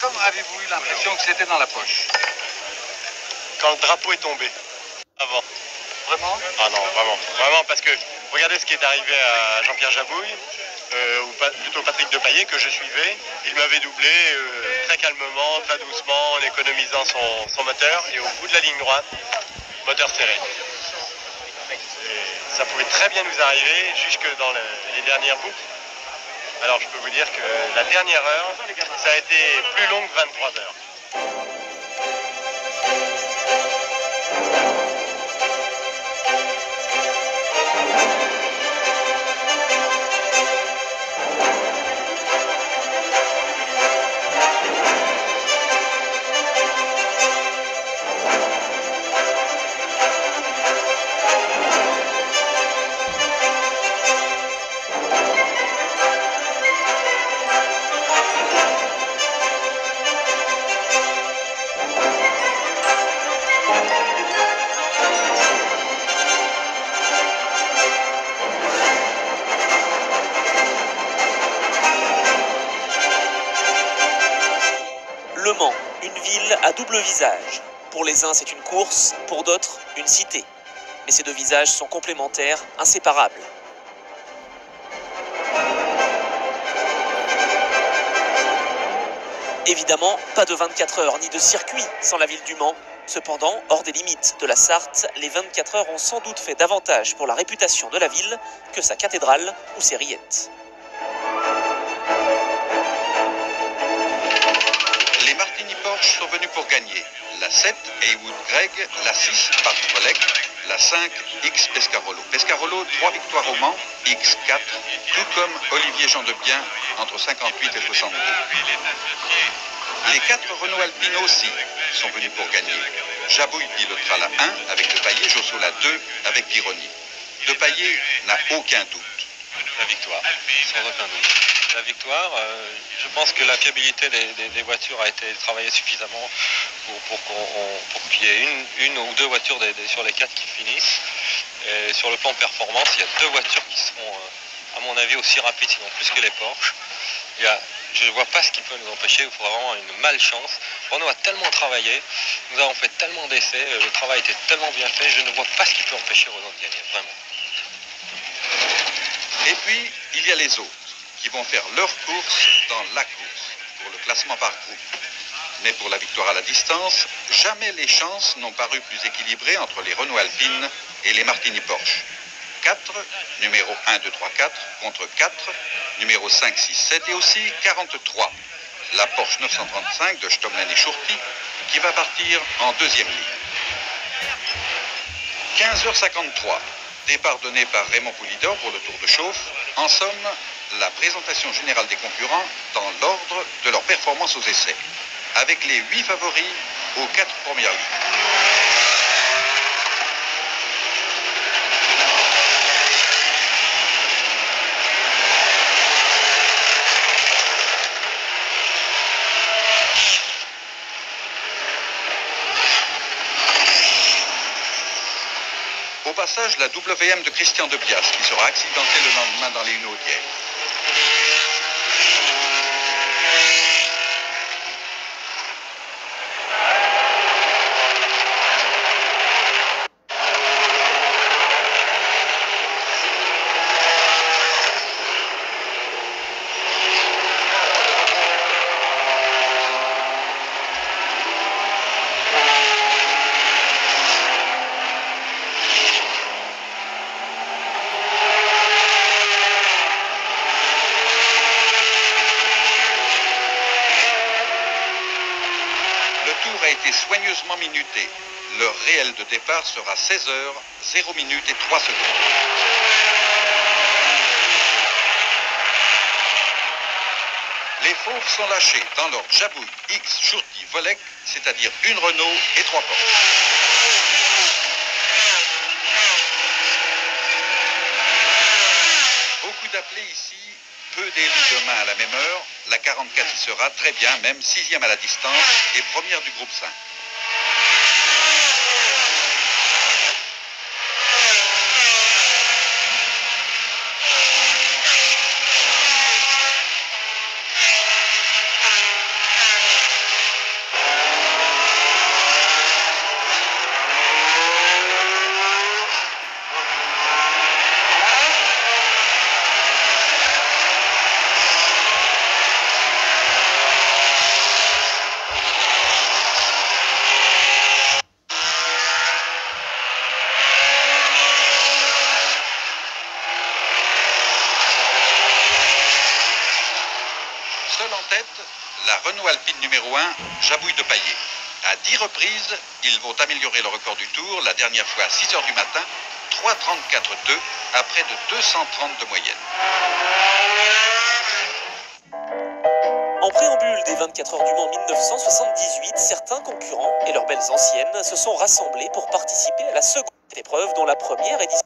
Quand avez-vous eu l'impression que c'était dans la poche? Quand le drapeau est tombé. Avant. Vraiment? Ah non, vraiment. Vraiment, parce que regardez ce qui est arrivé à Jean-Pierre Jabouille, ou plutôt Patrick Depailler, que je suivais. Il m'avait doublé très calmement, très doucement, en économisant son moteur. Et au bout de la ligne droite, moteur serré. Et ça pouvait très bien nous arriver jusque dans les dernières boucles. Alors je peux vous dire que la dernière heure, ça a été plus long que 23 heures. Le Mans, une ville à double visage. Pour les uns, c'est une course, pour d'autres, une cité. Mais ces deux visages sont complémentaires, inséparables. Évidemment, pas de 24 heures ni de circuit sans la ville du Mans. Cependant, hors des limites de la Sarthe, les 24 heures ont sans doute fait davantage pour la réputation de la ville que sa cathédrale ou ses rillettes. Les Martini Porsche sont venus pour gagner. La 7, Heywood Greg, la 6, Bart Volek, la 5, X Pescarolo. Pescarolo, 3 victoires au Mans, X 4, tout comme Olivier Jean de Bien entre 58 et 62. Les 4 Renault Alpine aussi sont venus pour gagner. Jabouille pilotera la 1 avec Depailler, Josso la 2 avec Pironi. Depailler n'a aucun doute. La victoire, sans aucun doute. La victoire, je pense que la fiabilité des voitures a été travaillée suffisamment pour qu'il y ait une ou deux voitures sur les 4 qui finissent. Et sur le plan performance, il y a 2 voitures qui seront, à mon avis, aussi rapides, sinon plus que les Porsche. Je ne vois pas ce qui peut nous empêcher, il faudra vraiment une malchance. Renault a tellement travaillé, nous avons fait tellement d'essais, le travail était tellement bien fait, je ne vois pas ce qui peut empêcher Renault de gagner, vraiment. Et puis, il y a les autres qui vont faire leur course dans la course pour le classement par groupe. Mais pour la victoire à la distance, jamais les chances n'ont paru plus équilibrées entre les Renault Alpine et les Martini Porsche. 4, numéro 1, 2, 3, 4, contre 4, numéro 5, 6, 7 et aussi 43, la Porsche 935 de Stomlen et Schurti qui va partir en deuxième ligne. 15h53, départ donné par Raymond Poulidor pour le tour de chauffe. En somme, la présentation générale des concurrents dans l'ordre de leur performance aux essais, avec les 8 favoris aux 4 premières lignes. Au passage, la WM de Christian Debias qui sera accidentée le lendemain dans les Hunaudières. A été soigneusement minuté. L'heure réelle de départ sera 16h, 0 minutes et 3 secondes. Les fauves sont lâchés dans l'ordre Jabouille, X, Schurti, Volek, c'est-à-dire une Renault et 3 Porsche. Beaucoup d'appelés ici, peu d'élus demain à la même heure. La 44 y sera très bien, même 6e à la distance et première du groupe 5. Renault Alpine numéro 1, Jabouille de Paillet. À 10 reprises, ils vont améliorer le record du Tour, la dernière fois à 6 h du matin, 3:34,2 à près de 230 de moyenne. En préambule des 24 heures du Mans 1978, certains concurrents et leurs belles anciennes se sont rassemblés pour participer à la seconde épreuve dont la première édition.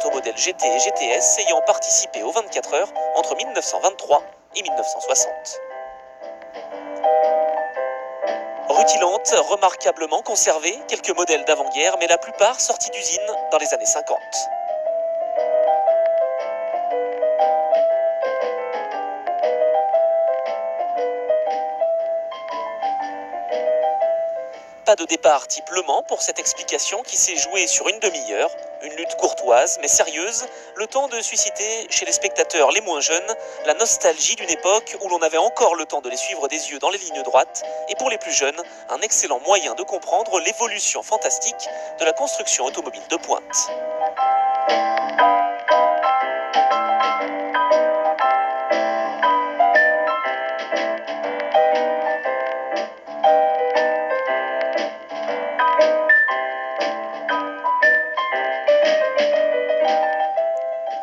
Au modèle GT et GTS ayant participé aux 24 heures entre 1923 et 1960. Rutilante, remarquablement conservée, quelques modèles d'avant-guerre, mais la plupart sortis d'usine dans les années 50. Pas de départ type Le Mans pour cette explication qui s'est jouée sur une demi-heure, une lutte courtoise mais sérieuse, le temps de susciter chez les spectateurs les moins jeunes la nostalgie d'une époque où l'on avait encore le temps de les suivre des yeux dans les lignes droites, et pour les plus jeunes, un excellent moyen de comprendre l'évolution fantastique de la construction automobile de pointe.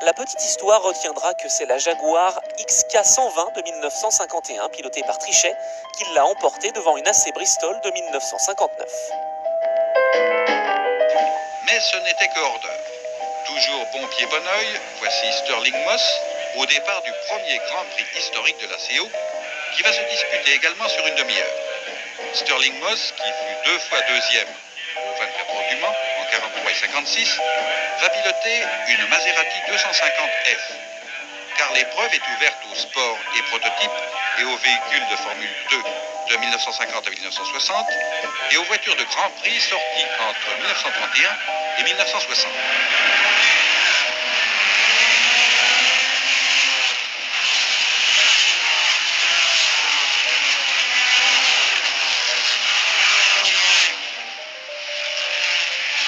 La petite histoire retiendra que c'est la Jaguar XK120 de 1951, pilotée par Trichet, qui l'a emportée devant une AC Bristol de 1959. Mais ce n'était que hors d'œuvre. Toujours bon pied bon oeil, voici Sterling Moss, au départ du premier Grand Prix historique de la CO, qui va se disputer également sur une demi-heure. Sterling Moss, qui fut 2 fois deuxième aux 24 heures du Mans, en 43 et 56, va piloter une Maserati 250F, car l'épreuve est ouverte aux sports et prototypes et aux véhicules de Formule 2 de 1950 à 1960 et aux voitures de Grand Prix sorties entre 1931 et 1960.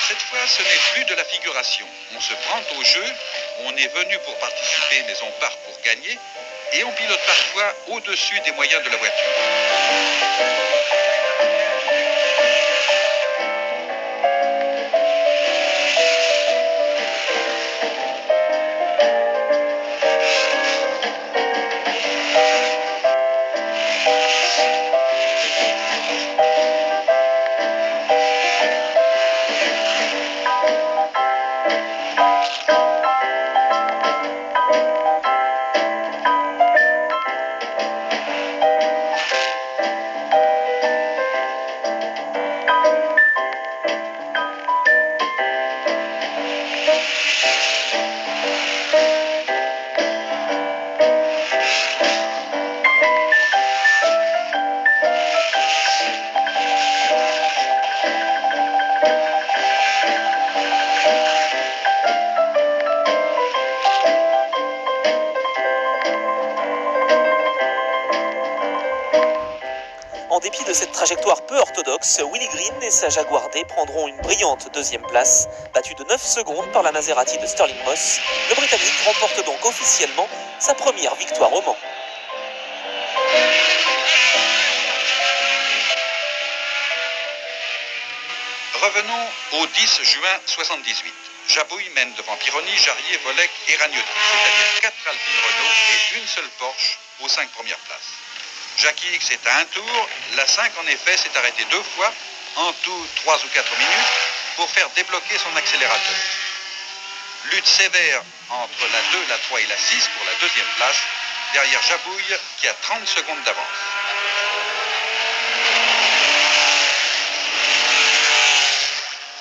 Cette fois, ce n'est plus de la figuration. On se prend au jeu, on est venu pour participer, mais on part pour gagner, et on pilote parfois au-dessus des moyens de la voiture. En dépit de cette trajectoire peu orthodoxe, Willy Green et sa Jaguar D prendront une brillante deuxième place, battue de 9 secondes par la Maserati de Sterling Moss. Le Britannique remporte donc officiellement sa première victoire au Mans. Revenons au 10 juin 78. Jabouille mène devant Pironi, Jarier, Volek et Ragnotti, c'est-à-dire 4 Alpine Renault et une seule Porsche aux 5 premières places. Jackie X est à un tour, la 5 en effet s'est arrêtée 2 fois, en tout 3 ou 4 minutes, pour faire débloquer son accélérateur. Lutte sévère entre la 2, la 3 et la 6 pour la deuxième place, derrière Jabouille qui a 30 secondes d'avance.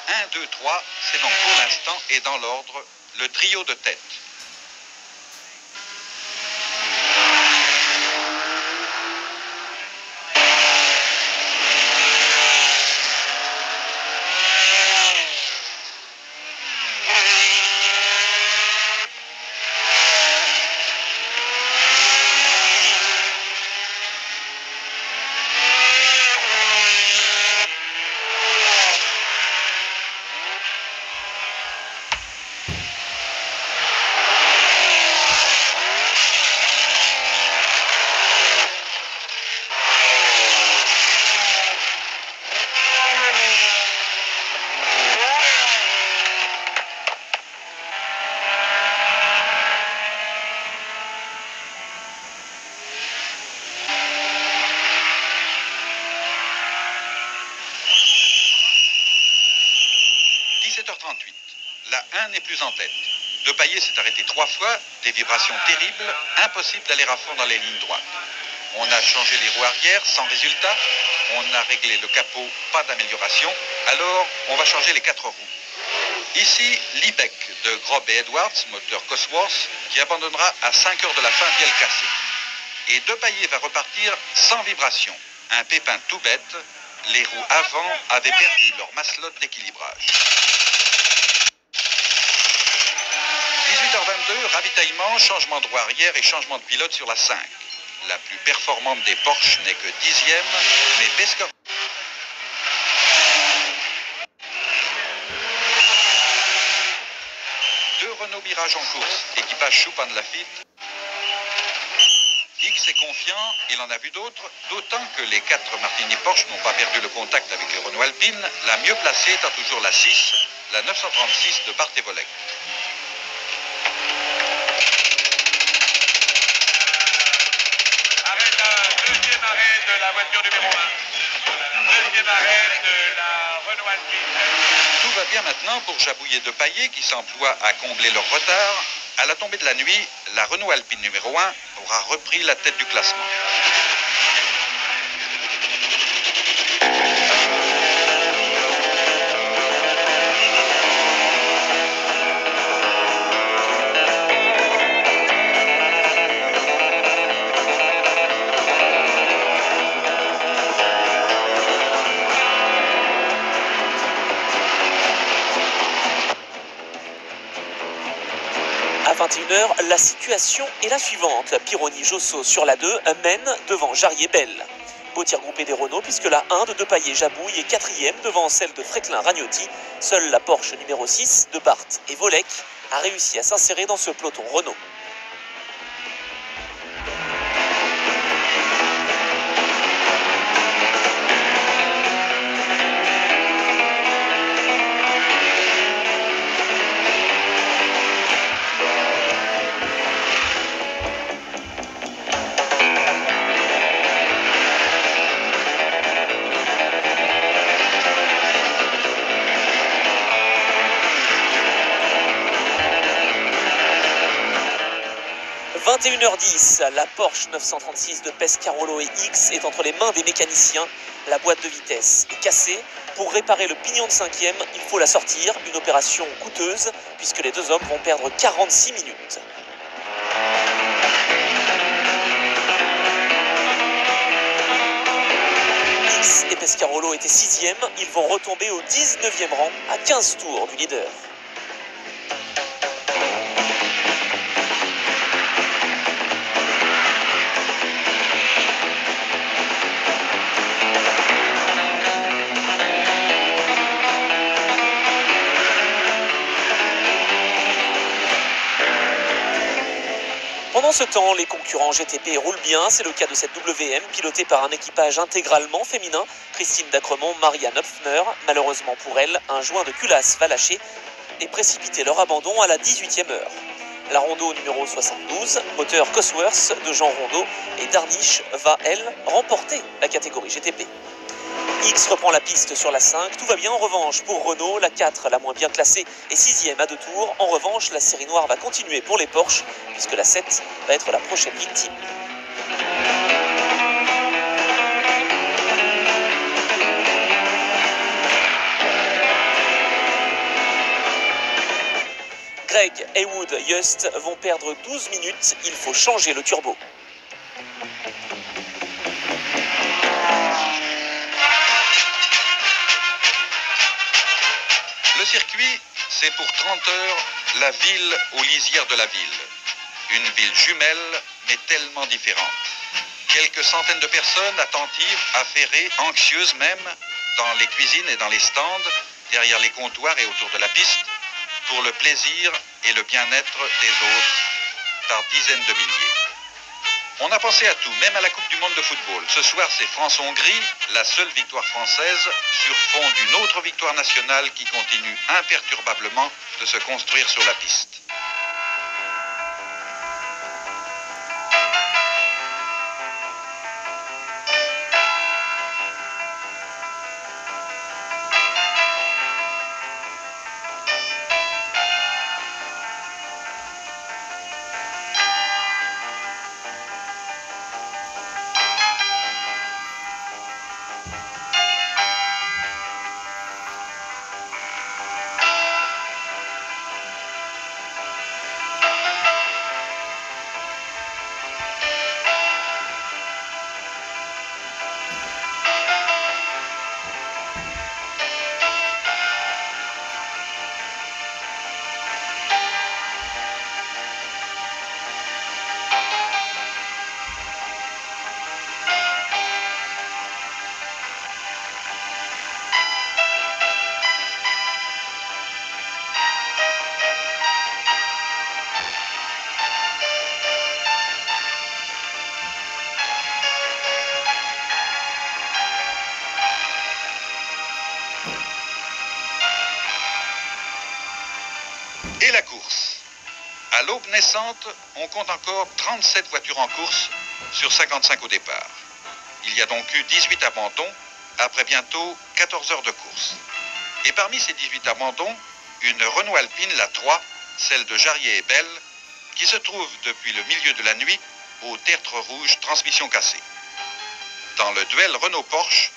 1, 2, 3, c'est donc pour l'instant et dans l'ordre le trio de tête. la 1 n'est plus en tête. Depailler s'est arrêté 3 fois, des vibrations terribles, impossible d'aller à fond dans les lignes droites. On a changé les roues arrière sans résultat, on a réglé le capot, pas d'amélioration, alors on va changer les 4 roues. Ici, Liebeck de Grob et Edwards, moteur Cosworth, qui abandonnera à 5 heures de la fin bielle cassée. Et Depailler va repartir sans vibration. Un pépin tout bête, les roues avant avaient perdu leur masselotte d'équilibrage. 18h22, ravitaillement, changement de roue arrière et changement de pilote sur la 5. La plus performante des Porsche n'est que 10e, mais Pescarolo. Deux Renault Mirage en course, équipage Choupan de Lafitte. X est confiant, il en a vu d'autres, d'autant que les 4 Martini Porsche n'ont pas perdu le contact avec les Renault Alpine, la mieux placée étant toujours la 6, la 936 de Barthes-Volek. Deuxième arrêt de la voiture numéro 1. Deuxième arrêt de la Renault Alpine. Tout va bien maintenant pour Jabouille et Depailler qui s'emploient à combler leur retard. À la tombée de la nuit, la Renault Alpine numéro 1 aura repris la tête du classement. À 21h, la situation est la suivante. Pironi-Josso sur la 2 mène devant Jarier-Bell. Beau tir groupé des Renault puisque la 1 de Depailler-Jabouille est 4e devant celle de Fréclin-Ragnotti. Seule la Porsche numéro 6 de Barthes et Volek a réussi à s'insérer dans ce peloton Renault. « 21h10, la Porsche 936 de Pescarolo et X est entre les mains des mécaniciens. La boîte de vitesse est cassée. Pour réparer le pignon de 5e, il faut la sortir. Une opération coûteuse puisque les deux hommes vont perdre 46 minutes. X et Pescarolo étaient 6e. Ils vont retomber au 19e rang à 15 tours du leader. Pendant ce temps, les concurrents GTP roulent bien. C'est le cas de cette WM pilotée par un équipage intégralement féminin. Christine Dacremont, Maria Knopfner. Malheureusement pour elle, un joint de culasse va lâcher et précipiter leur abandon à la 18e heure. La Rondeau numéro 72, moteur Cosworth de Jean Rondeau et Darniche va, elle, remporter la catégorie GTP. X reprend la piste sur la 5, tout va bien en revanche pour Renault, la 4 la moins bien classée est 6e à 2 tours. En revanche, la série noire va continuer pour les Porsche puisque la 7 va être la prochaine victime. Greg, Heywood, Just vont perdre 12 minutes, il faut changer le turbo. Le circuit, c'est pour 30 heures la ville aux lisières de la ville. Une ville jumelle, mais tellement différente. Quelques centaines de personnes attentives, affairées, anxieuses même, dans les cuisines et dans les stands, derrière les comptoirs et autour de la piste, pour le plaisir et le bien-être des autres, par dizaines de milliers. On a pensé à tout, même à la Coupe du Monde de football. Ce soir, c'est France-Hongrie, la seule victoire française, sur fond d'une autre victoire nationale qui continue imperturbablement de se construire sur la piste. Et la course. À l'aube naissante, on compte encore 37 voitures en course sur 55 au départ. Il y a donc eu 18 abandons après bientôt 14 heures de course. Et parmi ces 18 abandons, une Renault Alpine, la 3, celle de Jarrier et Belle, qui se trouve depuis le milieu de la nuit au tertre rouge transmission cassée. Dans le duel Renault-Porsche,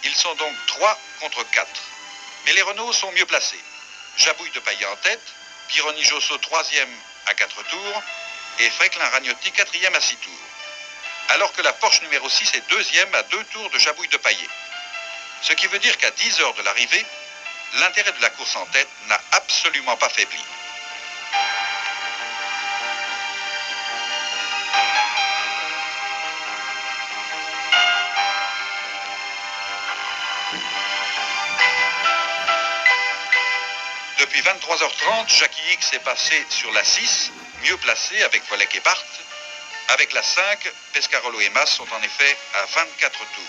ils sont donc 3 contre 4. Mais les Renault sont mieux placés. Jabouille de Paillet en tête, Pironi-Josso 3e à 4 tours et Fréquelin-Ragnotti 4e à 6 tours. Alors que la Porsche numéro 6 est 2e à 2 tours de Jabouille de Paillet. Ce qui veut dire qu'à 10 heures de l'arrivée, l'intérêt de la course en tête n'a absolument pas faibli. Depuis 23h30, Jackie X est passé sur la 6, mieux placé avec Volek et Barth. Avec la 5, Pescarolo et Mas sont en effet à 24 tours.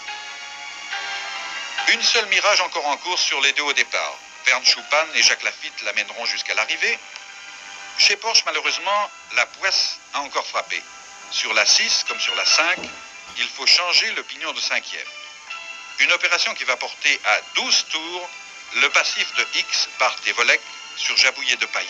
Une seule Mirage encore en course sur les deux au départ. Bernd Schupan et Jacques Lafitte l'amèneront jusqu'à l'arrivée. Chez Porsche, malheureusement, la poisse a encore frappé. Sur la 6 comme sur la 5, il faut changer le pignon de 5e. Une opération qui va porter à 12 tours le passif de X, Barth et Volek sur Jabouillet de Paillet.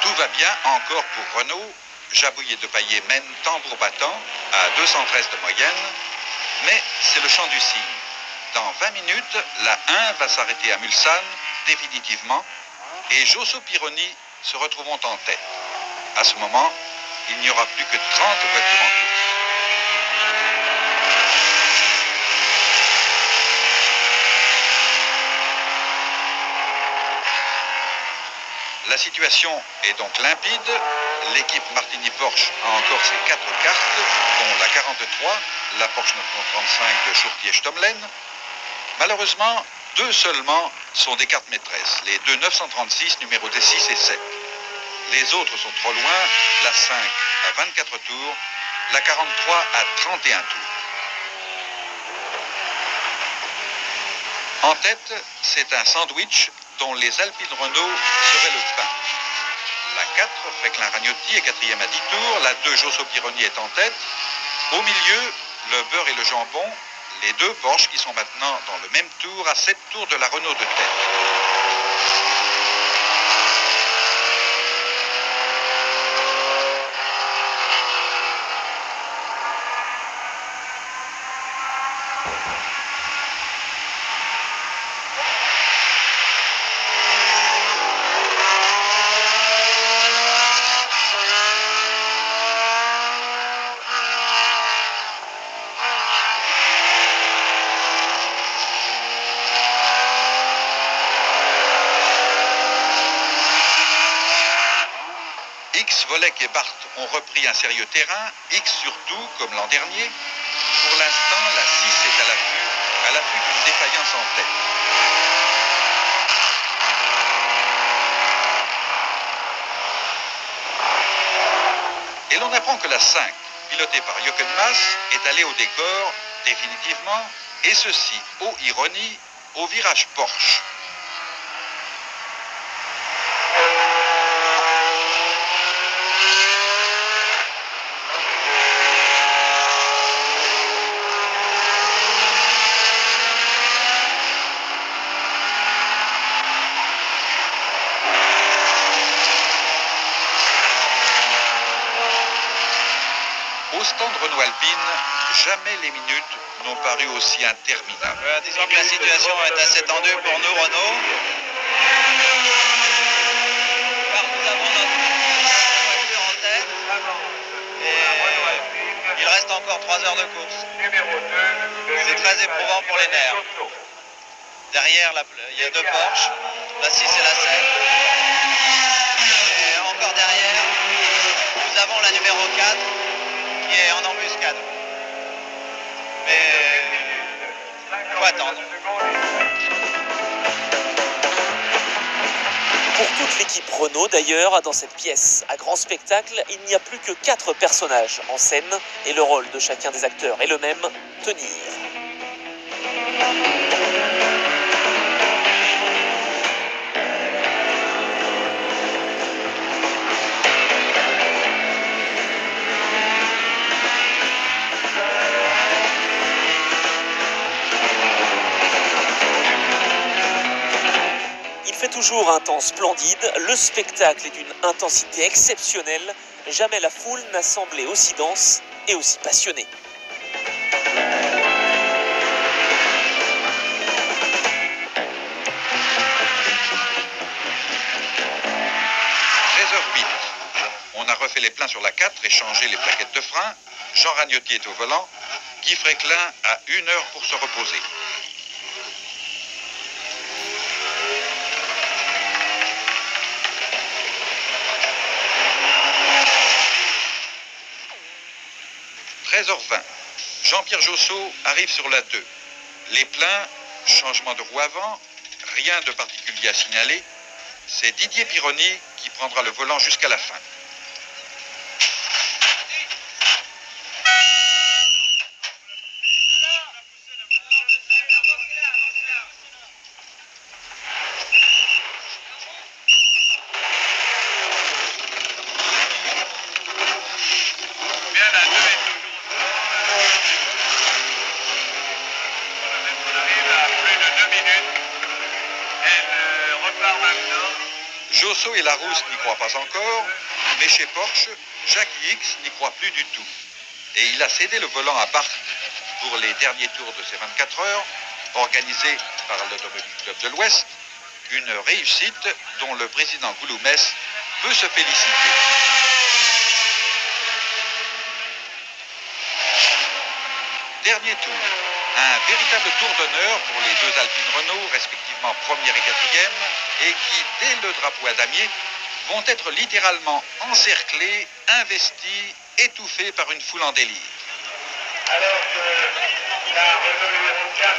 Tout va bien encore pour Renault. Jabouillet de Paillet mène tambour battant à 213 de moyenne. Mais c'est le chant du cygne. Dans 20 minutes, la 1 va s'arrêter à Mulsanne définitivement et Josso Pironi se retrouveront en tête. À ce moment, il n'y aura plus que 30 voitures en course. La situation est donc limpide. L'équipe Martini-Porsche a encore ses 4 cartes, dont la 43, la Porsche 935 de Schurtier-Stomlen. Malheureusement, 2 seulement sont des cartes maîtresses, les deux 936 numérotés 6 et 7. Les autres sont trop loin, la 5 à 24 tours, la 43 à 31 tours. En tête, c'est un sandwich dont les Alpines Renault seraient le pain. La 4, Fréquelin-Ragnotti, est 4e à 10 tours. La 2, Josso Pironi, est en tête. Au milieu, le beurre et le jambon, les deux Porsche qui sont maintenant dans le même tour à 7 tours de la Renault de tête. X, Volek et Barth ont repris un sérieux terrain, X surtout, comme l'an dernier. Pour l'instant, la 6 est à l'affût d'une défaillance en tête. Et l'on apprend que la 5, pilotée par Jochen Mass, est allée au décor définitivement, et ceci, ô ironie, au virage Porsche. Au stand Renault Alpine, jamais les minutes n'ont paru aussi interminables. Disons que la situation est assez tendue pour nous, Renault. Car nous avons notre voiture en tête. Et Il reste encore 3 heures de course. Numéro 2. C'est très éprouvant pour les nerfs. Derrière, il y a 2 Porsche, la 6 et la 7. Et encore derrière, nous avons la numéro 4 qui est en embuscade. Mais faut attendre. Pour toute l'équipe Renault d'ailleurs, dans cette pièce à grand spectacle, il n'y a plus que 4 personnages en scène et le rôle de chacun des acteurs est le même, tenir. Il fait toujours un temps splendide, le spectacle est d'une intensité exceptionnelle, jamais la foule n'a semblé aussi dense et aussi passionnée. On a refait les pleins sur la 4 et changé les plaquettes de frein. Jean Ragnotti est au volant. Guy Fréquelin a 1 heure pour se reposer. « 13h20. Jean-Pierre Josso arrive sur la 2. Les pleins, changement de roue avant, rien de particulier à signaler. C'est Didier Pironi qui prendra le volant jusqu'à la fin. Bien la 2 est on arrive à plus de 2 minutes. Elle repart maintenant. Josso et Larousse n'y croient pas encore, mais chez Porsche, Jackie X n'y croit plus du tout. Et il a cédé le volant à Barth pour les derniers tours de ces 24 heures, organisés par l'Automobile Club de l'Ouest, une réussite dont le président Gouloumès peut se féliciter. Dernier tour, un véritable tour d'honneur pour les 2 Alpine Renault, respectivement 1er et 4e, et qui, dès le drapeau à damier, vont être littéralement encerclés, investis, étouffés par une foule en délire. Alors que la Renault numéro 4,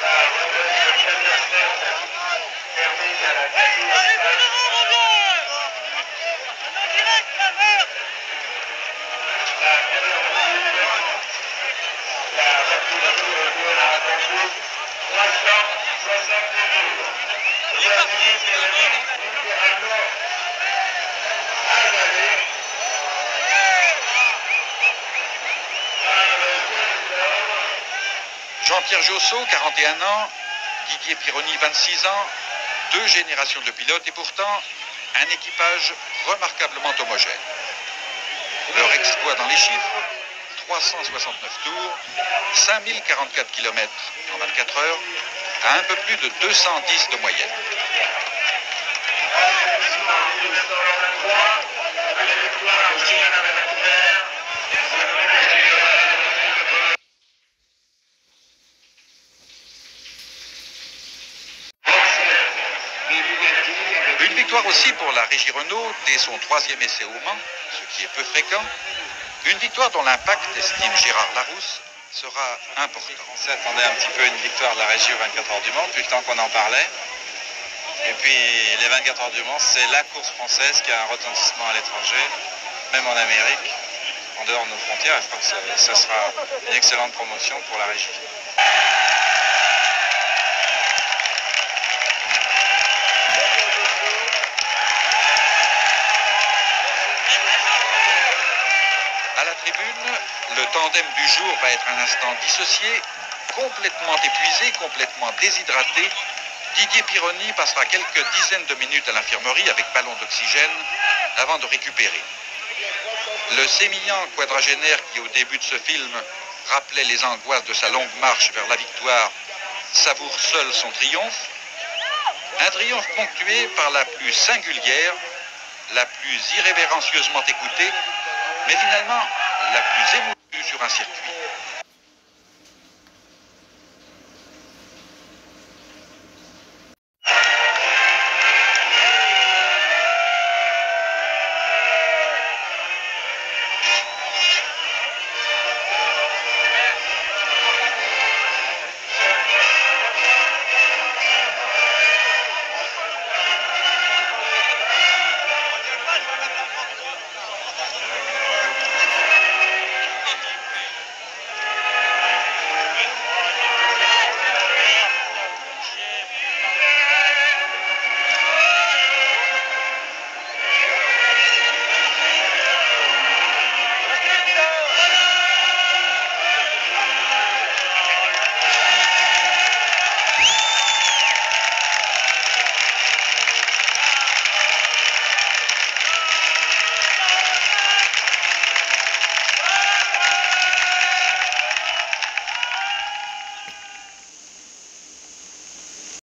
la Renault 407, termine à la 4e place. Jean-Pierre Josso, 41 ans, Didier Pironi, 26 ans, 2 générations de pilotes et pourtant un équipage remarquablement homogène. Leur exploit dans les chiffres, 369 tours, 5044 km en 24 heures, à un peu plus de 210 de moyenne. Une victoire aussi pour la Régie Renault dès son 3e essai au Mans, ce qui est peu fréquent. Une victoire dont l'impact, estime Gérard Larousse, sera important. On s'attendait un petit peu à une victoire de la Régie aux 24 heures du Mans, depuis le temps qu'on en parlait. Et puis les 24 heures du Mans, c'est la course française qui a un retentissement à l'étranger, même en Amérique, en dehors de nos frontières. Et je crois que ce sera une excellente promotion pour la Régie. À la tribune, le tandem du jour va être un instant dissocié, complètement épuisé, complètement déshydraté. Didier Pironi passera quelques dizaines de minutes à l'infirmerie avec ballon d'oxygène avant de récupérer. Le sémillant quadragénaire qui, au début de ce film, rappelait les angoisses de sa longue marche vers la victoire, savoure seul son triomphe. Un triomphe ponctué par la plus singulière, la plus irrévérencieusement écoutée, mais finalement la plus émouvue sur un circuit.